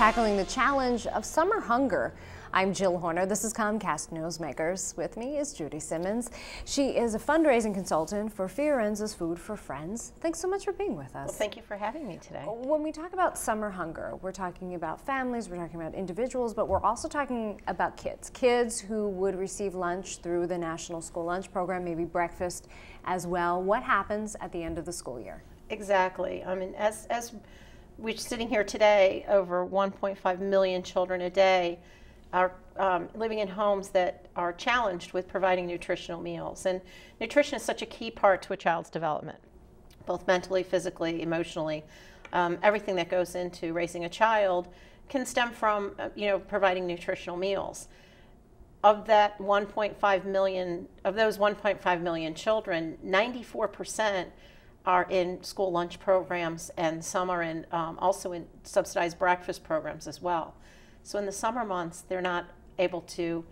tackling the challenge of summer hunger. I'm Jill Horner. This is Comcast Newsmakers. With me is Judy Simmons. She is a fundraising consultant for Fiorenza's Food for Friends. Thanks so much for being with us. Well, thank you for having me today. When we talk about summer hunger, we're talking about families, we're talking about individuals, but we're also talking about kids who would receive lunch through the National School Lunch Program, maybe breakfast as well. What happens at the end of the school year? Exactly. I mean, as we're sitting here today, over 1.5 million children a day are living in homes that are challenged with providing nutritional meals. And nutrition is such a key part to a child's development, both mentally, physically, emotionally. Everything that goes into raising a child can stem from providing nutritional meals. Of that 1.5 million, of those 1.5 million children, 94% are in school lunch programs, and some are in also in subsidized breakfast programs as well. So in the summer months, they're not able to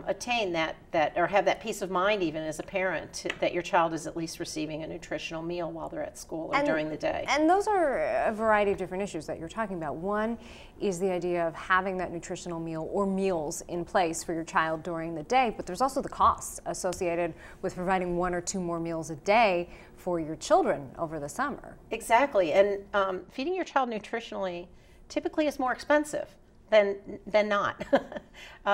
attain that or have that peace of mind, even as a parent, that your child is at least receiving a nutritional meal while they're at school or during the day. And those are a variety of different issues that you're talking about. One is the idea of having that nutritional meal or meals in place for your child during the day, but there's also the costs associated with providing one or two more meals a day for your children over the summer. Exactly, and feeding your child nutritionally typically is more expensive than not.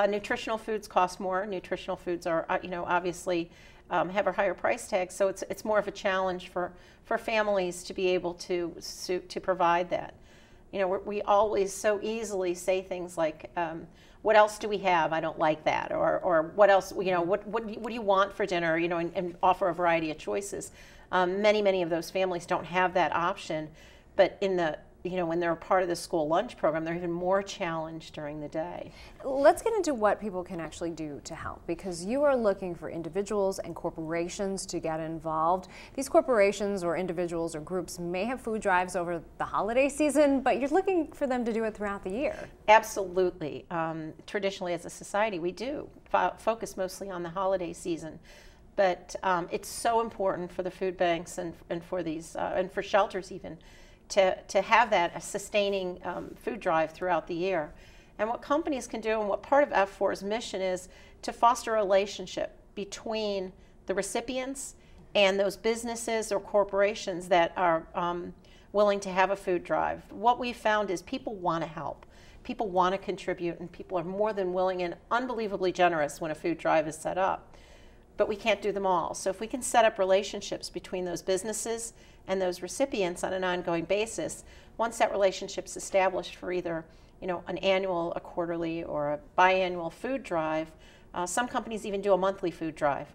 Nutritional foods cost more. Nutritional foods are, obviously have a higher price tag, so it's more of a challenge for families to be able to provide that. We always so easily say things like, "What else do we have? I don't like that," or "What else? What do you want for dinner?" And offer a variety of choices. Many of those families don't have that option, but when they're a part of the school lunch program, they're even more challenged during the day. Let's get into what people can actually do to help, because you are looking for individuals and corporations to get involved. These corporations or individuals or groups may have food drives over the holiday season, but you're looking for them to do it throughout the year. Absolutely. Traditionally, as a society, we do focus mostly on the holiday season. But it's so important for the food banks and for these and for shelters even to have a sustaining food drive throughout the year. And what companies can do, and what part of F4's mission is, to foster a relationship between the recipients and those businesses or corporations that are willing to have a food drive. What we've found is people want to help. People want to contribute, and people are more than willing and unbelievably generous when a food drive is set up. But we can't do them all. So if we can set up relationships between those businesses and those recipients on an ongoing basis, once that relationship's established for either an annual, a quarterly, or a biannual food drive, some companies even do a monthly food drive.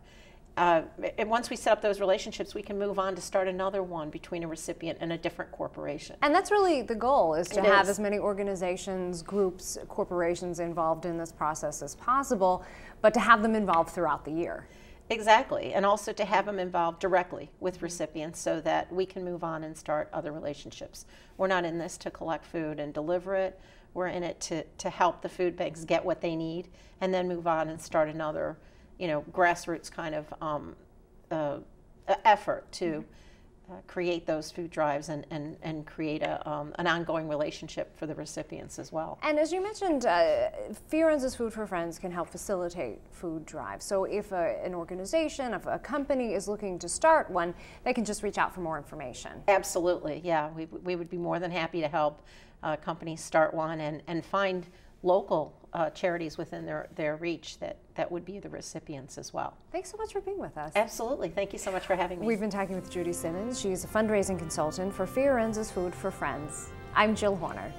And once we set up those relationships, we can move on to start another one between a recipient and a different corporation. And that's really the goal, is to have as many organizations, groups, corporations involved in this process as possible, but to have them involved throughout the year. Exactly, and also to have them involved directly with recipients so that we can move on and start other relationships. We're not in this to collect food and deliver it. We're in it to help the food banks get what they need and then move on and start another, grassroots kind of effort to create those food drives and create an ongoing relationship for the recipients as well. And as you mentioned, Fiorenza's Food for Friends can help facilitate food drives. So if an organization, if a company is looking to start one, they can just reach out for more information. Absolutely, yeah. We would be more than happy to help companies start one and find local charities within their reach that would be the recipients as well. Thanks so much for being with us. Absolutely. Thank you so much for having me. We've been talking with Judy Simmons. She's a fundraising consultant for Fiorenza's Food for Friends. I'm Jill Horner.